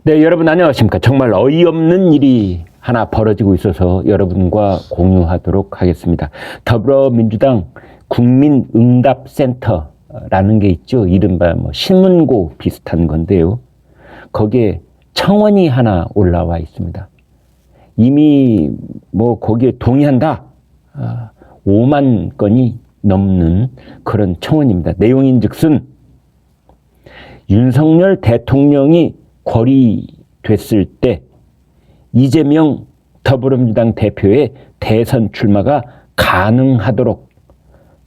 네, 여러분 안녕하십니까. 정말 어이없는 일이 하나 벌어지고 있어서 여러분과 공유하도록 하겠습니다. 더불어민주당 국민응답센터라는 게 있죠. 이른바 신문고 비슷한 건데요. 거기에 청원이 하나 올라와 있습니다. 이미 거기에 동의한다. 5만 건이 넘는 그런 청원입니다. 내용인즉슨 윤석열 대통령이 거리됐을 때 이재명 더불어민주당 대표의 대선 출마가 가능하도록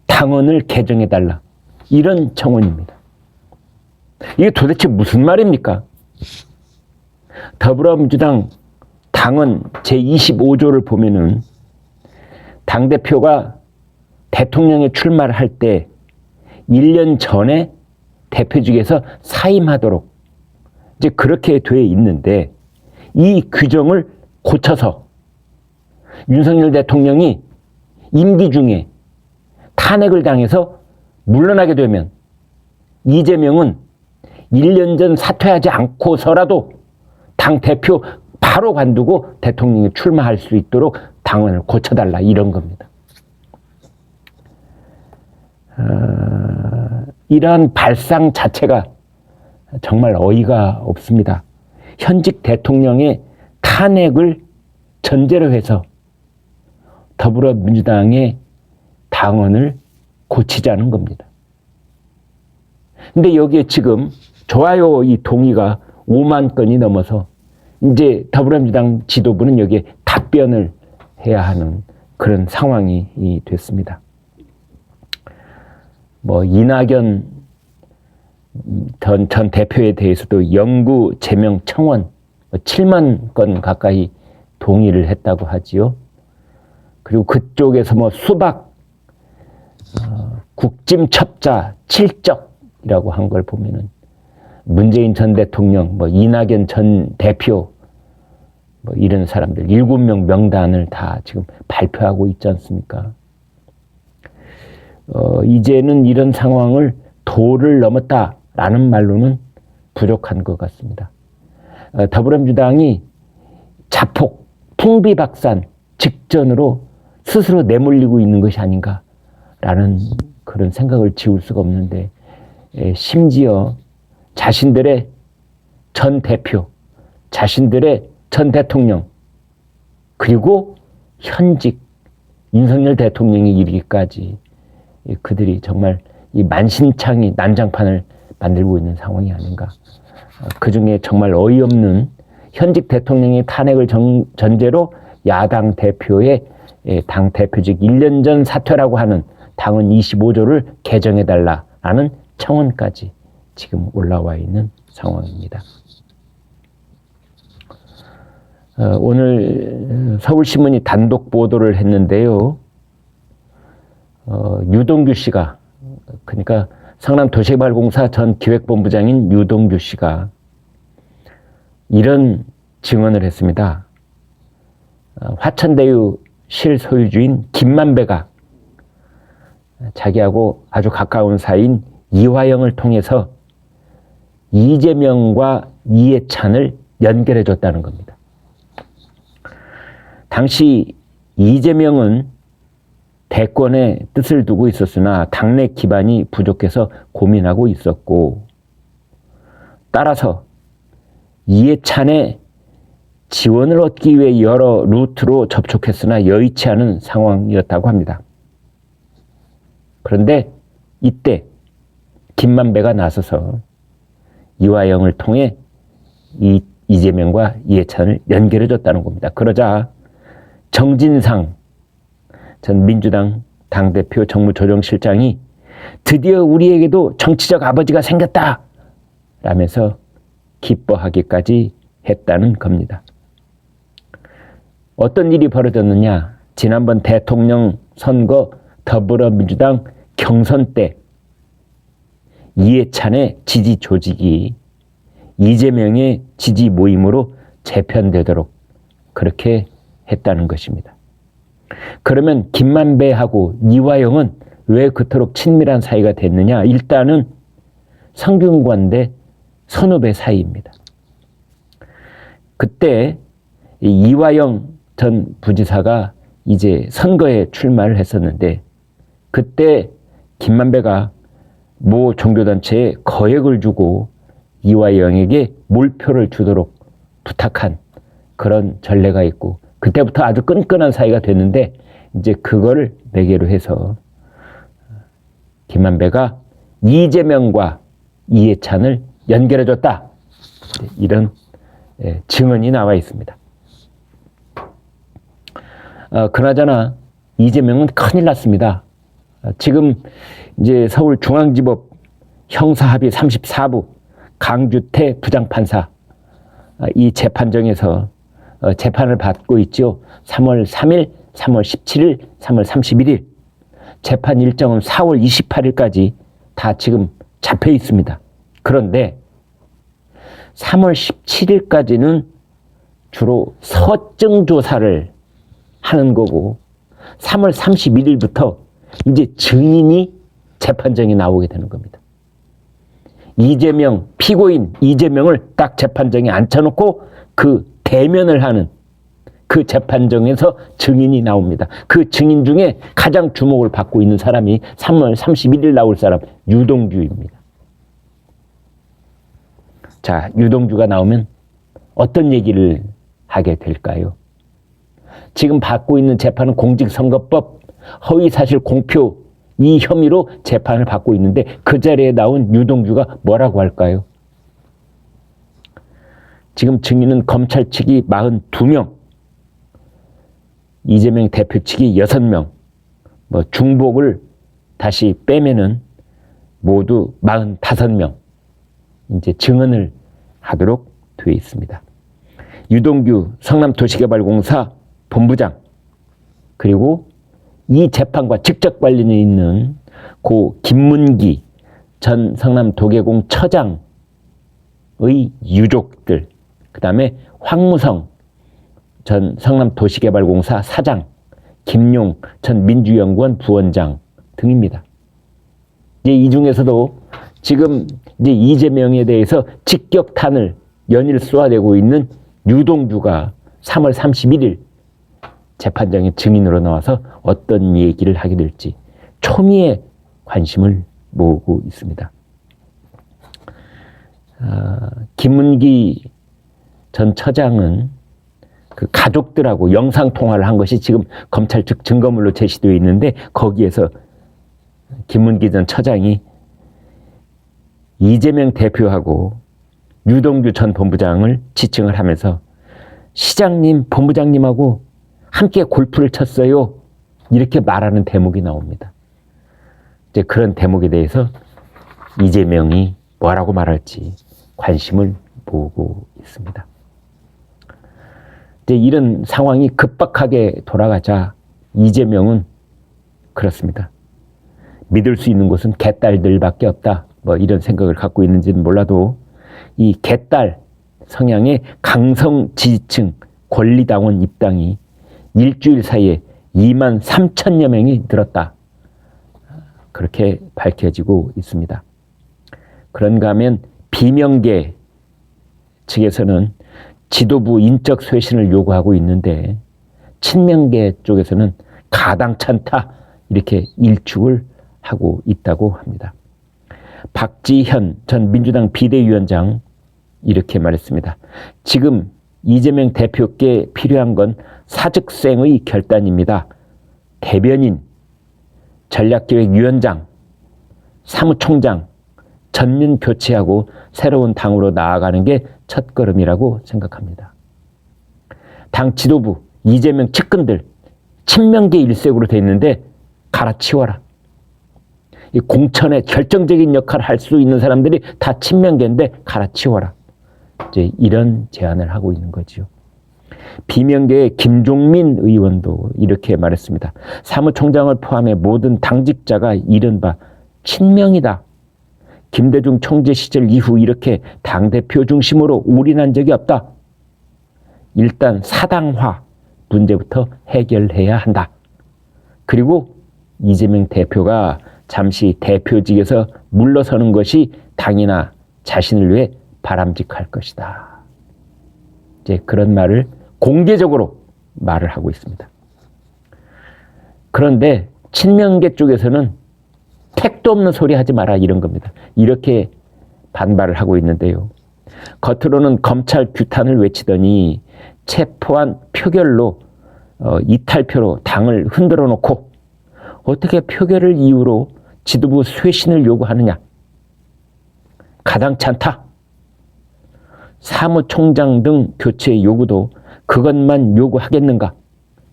당헌을 개정해달라. 이런 청원입니다. 이게 도대체 무슨 말입니까? 더불어민주당 당헌 제25조를 보면은 당대표가 대통령에 출마를 할 때 1년 전에 대표직에서 사임하도록 이제 그렇게 돼 있는데 이 규정을 고쳐서 윤석열 대통령이 임기 중에 탄핵을 당해서 물러나게 되면 이재명은 1년 전 사퇴하지 않고서라도 당대표 바로 관두고 대통령이 출마할 수 있도록 당원을 고쳐달라 이런 겁니다. 이러한 발상 자체가 정말 어이가 없습니다. 현직 대통령의 탄핵을 전제로 해서 더불어민주당의 당원을 고치자는 겁니다. 근데 여기에 지금 좋아요 이 동의가 5만 건이 넘어서 이제 더불어민주당 지도부는 여기에 답변을 해야 하는 그런 상황이 됐습니다. 이낙연 전 대표에 대해서도 영구 제명 청원 7만 건 가까이 동의를 했다고 하지요. 그리고 그쪽에서 수박 국짐 첩자 7적이라고 한 걸 보면은 문재인 전 대통령, 이낙연 전 대표 이런 사람들 7명 명단을 다 지금 발표하고 있지 않습니까? 이제는 이런 상황을 도를 넘었다라는 말로는 부족한 것 같습니다. 더불어민주당이 자폭, 풍비박산 직전으로 스스로 내몰리고 있는 것이 아닌가라는 그런 생각을 지울 수가 없는데 심지어 자신들의 전 대표, 자신들의 전 대통령 그리고 현직 윤석열 대통령이 이르기까지 그들이 정말 이 만신창이 난장판을 만들고 있는 상황이 아닌가. 그중에 정말 어이없는 현직 대통령의 탄핵을 전제로 야당 대표의 당 대표직 1년 전 사퇴라고 하는 당헌 25조를 개정해달라는 청원까지 지금 올라와 있는 상황입니다. 오늘 서울신문이 단독 보도를 했는데요. 유동규 씨가 그러니까 성남도시개발공사 전 기획본부장인 유동규 씨가 이런 증언을 했습니다. 화천대유 실소유주인 김만배가 자기하고 아주 가까운 사이인 이화영을 통해서 이재명과 이해찬을 연결해 줬다는 겁니다. 당시 이재명은 대권의 뜻을 두고 있었으나 당내 기반이 부족해서 고민하고 있었고 따라서 이해찬의 지원을 얻기 위해 여러 루트로 접촉했으나 여의치 않은 상황이었다고 합니다. 그런데 이때 김만배가 나서서 이화영을 통해 이재명과 이해찬을 연결해 줬다는 겁니다. 그러자 정진상 전 민주당 당대표 정무조정실장이 드디어 우리에게도 정치적 아버지가 생겼다 라면서 기뻐하기까지 했다는 겁니다. 어떤 일이 벌어졌느냐? 지난번 대통령 선거 더불어민주당 경선 때 이해찬의 지지 조직이 이재명의 지지 모임으로 재편되도록 그렇게 했다는 것입니다. 그러면 김만배하고 이화영은 왜 그토록 친밀한 사이가 됐느냐? 일단은 성균관대 선후배 사이입니다. 그때 이화영 전 부지사가 이제 선거에 출마를 했었는데 그때 김만배가 모 종교단체에 거액을 주고 이화영에게 몰표를 주도록 부탁한 그런 전례가 있고 그때부터 아주 끈끈한 사이가 됐는데 이제 그거를 매개로 해서 김만배가 이재명과 이해찬을 연결해줬다. 이런 증언이 나와 있습니다. 그나저나 이재명은 큰일 났습니다. 지금 이제 서울중앙지법 형사합의 34부 강주태 부장판사 이 재판정에서 재판을 받고 있죠. 3월 3일, 3월 17일, 3월 31일 재판 일정은 4월 28일까지 다 지금 잡혀 있습니다. 그런데 3월 17일까지는 주로 서증 조사를 하는 거고 3월 31일부터 이제 증인이 재판정에 나오게 되는 겁니다. 이재명, 피고인 이재명을 딱 재판정에 앉혀놓고 그 대면을 하는 그 재판정에서 증인이 나옵니다. 그 증인 중에 가장 주목을 받고 있는 사람이 3월 31일 나올 사람 유동규입니다. 자, 유동규가 나오면 어떤 얘기를 하게 될까요? 지금 받고 있는 재판은 공직선거법 허위사실 공표 이 혐의로 재판을 받고 있는데 그 자리에 나온 유동규가 뭐라고 할까요? 지금 증인은 검찰 측이 42명, 이재명 대표 측이 6명, 뭐 중복을 다시 빼면은 모두 45명 이제 증언을 하도록 되어 있습니다. 유동규 성남도시개발공사 본부장 그리고 이 재판과 직접 관련이 있는 고 김문기 전 성남도계공 처장의 유족들, 그 다음에 황무성 전 성남도시개발공사 사장, 김용 전 민주연구원 부원장 등입니다. 이제 이 중에서도 지금 이제 이재명에 대해서 직격탄을 연일 쏘아대고 있는 유동규가 3월 31일 재판장의 증인으로 나와서 어떤 얘기를 하게 될지 초미의 관심을 모으고 있습니다. 김문기 전 처장은 그 가족들하고 영상통화를 한 것이 지금 검찰 측 증거물로 제시되어 있는데 거기에서 김문기 전 처장이 이재명 대표하고 유동규 전 본부장을 지칭을 하면서 시장님, 본부장님하고 함께 골프를 쳤어요. 이렇게 말하는 대목이 나옵니다. 이제 그런 대목에 대해서 이재명이 뭐라고 말할지 관심을 모으고 있습니다. 이제 이런 상황이 급박하게 돌아가자 이재명은 그렇습니다. 믿을 수 있는 곳은 개딸들밖에 없다. 뭐 이런 생각을 갖고 있는지는 몰라도 이 개딸 성향의 강성 지지층 권리당원 입당이 일주일 사이에 2만 3천여 명이 늘었다. 그렇게 밝혀지고 있습니다. 그런가 하면 비명계 측에서는 지도부 인적 쇄신을 요구하고 있는데 친명계 쪽에서는 가당찮다 이렇게 일축을 하고 있다고 합니다. 박지현 전 민주당 비대위원장 이렇게 말했습니다. 지금 이재명 대표께 필요한 건 사직생의 결단입니다. 대변인, 전략기획위원장, 사무총장 전면 교체하고 새로운 당으로 나아가는 게 첫걸음이라고 생각합니다. 당 지도부, 이재명 측근들 친명계 일색으로 돼 있는데 갈아치워라. 이 공천에 결정적인 역할을 할 수 있는 사람들이 다 친명계인데 갈아치워라. 이제 이런 제안을 하고 있는 거죠. 비명계의 김종민 의원도 이렇게 말했습니다. 사무총장을 포함해 모든 당직자가 이른바 친명이다. 김대중 총재 시절 이후 이렇게 당대표 중심으로 올인한 적이 없다. 일단 사당화 문제부터 해결해야 한다. 그리고 이재명 대표가 잠시 대표직에서 물러서는 것이 당이나 자신을 위해 바람직할 것이다. 이제 그런 말을 공개적으로 말을 하고 있습니다. 그런데 친명계 쪽에서는 택도 없는 소리 하지 마라 이런 겁니다. 이렇게 반발을 하고 있는데요. 겉으로는 검찰 규탄을 외치더니 체포한 표결로 이탈표로 당을 흔들어 놓고 어떻게 표결을 이유로 지도부 쇄신을 요구하느냐. 가당치 않다. 사무총장 등 교체 요구도 그것만 요구하겠는가.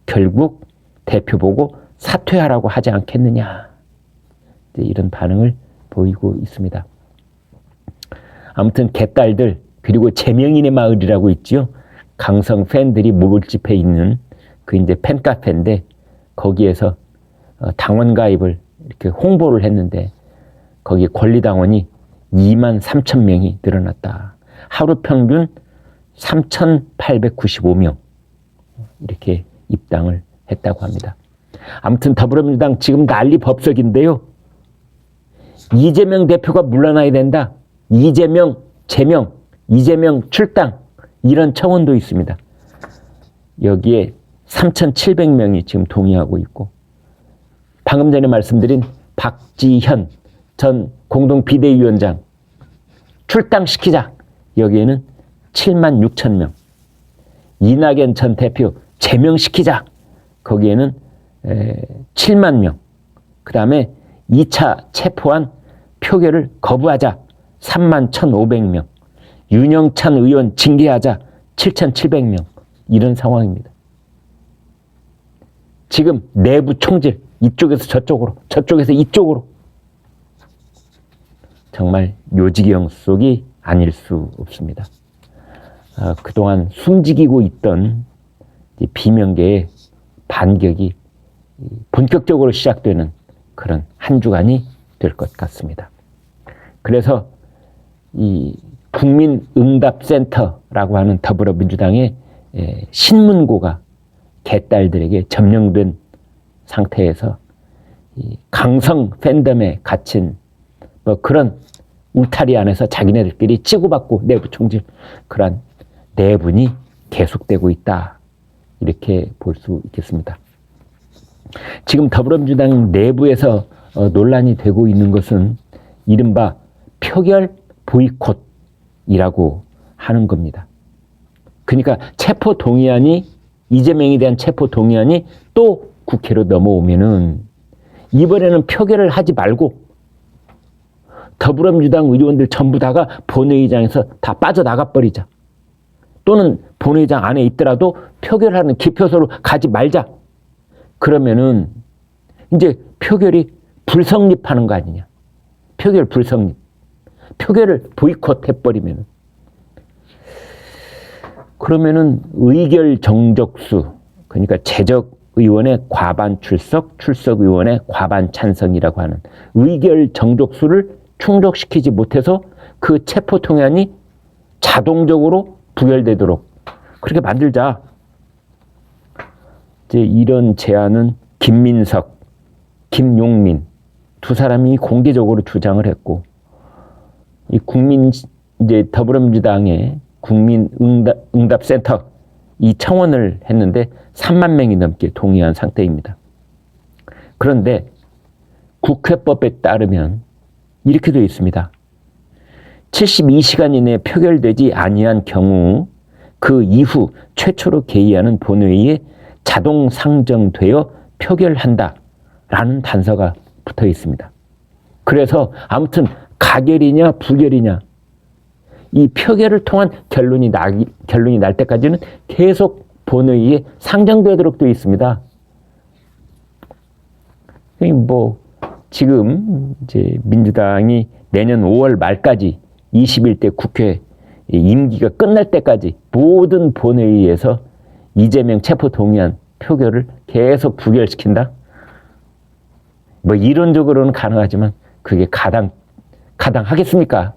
결국 대표 보고 사퇴하라고 하지 않겠느냐. 이런 반응을 보이고 있습니다. 아무튼 개딸들 그리고 제명인의 마을이라고 있지요. 강성 팬들이 몰집해 있는 그 이제 팬카페인데 거기에서 당원 가입을 이렇게 홍보를 했는데 거기 권리당원이 23,000명이 늘어났다. 하루 평균 3,895명 이렇게 입당을 했다고 합니다. 아무튼 더불어민주당 지금 난리 법석인데요. 이재명 대표가 물러나야 된다. 이재명 제명, 이재명 출당 이런 청원도 있습니다. 여기에 3,700명이 지금 동의하고 있고 방금 전에 말씀드린 박지현 전 공동비대위원장 출당시키자. 여기에는 76,000명. 이낙연 전 대표 제명시키자. 거기에는 7만 명. 그 다음에 2차 체포한 표결을 거부하자. 31,500명. 윤영찬 의원 징계하자. 7,700명. 이런 상황입니다. 지금 내부 총질. 이쪽에서 저쪽으로, 저쪽에서 이쪽으로. 정말 요지경 속이 아닐 수 없습니다. 그동안 숨지기고 있던 비명계의 반격이 본격적으로 시작되는 그런 한 주간이 될 것 같습니다. 그래서 이 국민응답센터라고 하는 더불어민주당의 신문고가 개딸들에게 점령된 상태에서 이 강성 팬덤에 갇힌 뭐 그런 울타리 안에서 자기네들끼리 치고받고 내부 총질 그런 내분이 계속되고 있다. 이렇게 볼 수 있겠습니다. 지금 더불어민주당 내부에서 논란이 되고 있는 것은 이른바 표결 보이콧이라고 하는 겁니다. 그러니까 체포 동의안이 이재명에 대한 체포 동의안이 또 국회로 넘어오면은 이번에는 표결을 하지 말고 더불어민주당 의원들 전부 다가 본회의장에서 다 빠져나가 버리자. 또는 본회의장 안에 있더라도 표결하는 기표소로 가지 말자. 그러면은 이제 표결이 불성립하는 거 아니냐. 표결 불성립. 표결을 보이콧해버리면은. 그러면은 의결 정적수, 그러니까 재적 의원의 과반 출석, 출석 의원의 과반 찬성이라고 하는 의결 정적수를 충족시키지 못해서 그 체포 통안이 자동적으로 부결되도록 그렇게 만들자. 이제 이런 제안은 김민석, 김용민 두 사람이 공개적으로 주장을 했고, 이 이제 더불어민주당의 국민응답센터 이 청원을 했는데 3만 명이 넘게 동의한 상태입니다. 그런데 국회법에 따르면 이렇게 되어 있습니다. 72시간 이내에 표결되지 아니한 경우 그 이후 최초로 개의하는 본회의에 자동 상정되어 표결한다 라는 단서가 붙어 있습니다. 그래서 아무튼 가결이냐 부결이냐 이 표결을 통한 결론이 날 때까지는 계속 본회의에 상정되도록 되어 있습니다. 뭐 지금 이제 민주당이 내년 5월 말까지 21대 국회 임기가 끝날 때까지 모든 본회의에서 이재명 체포 동의안 표결을 계속 부결시킨다. 뭐 이론적으로는 가능하지만 그게 가당하겠습니까?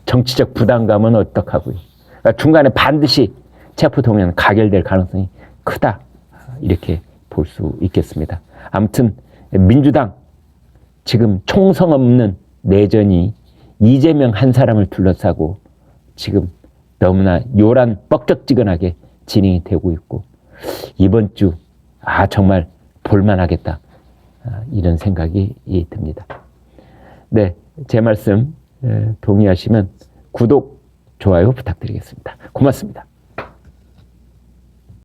정치적 부담감은 어떡하고요. 그러니까 중간에 반드시 체포 동의안 가결될 가능성이 크다. 이렇게 볼 수 있겠습니다. 아무튼 민주당 지금 총성 없는 내전이 이재명 한 사람을 둘러싸고 지금 너무나 요란 뻑적지근하게 진행이 되고 있고, 이번 주 정말 볼만하겠다, 이런 생각이 듭니다. 네, 제 말씀 동의하시면 구독, 좋아요 부탁드리겠습니다. 고맙습니다.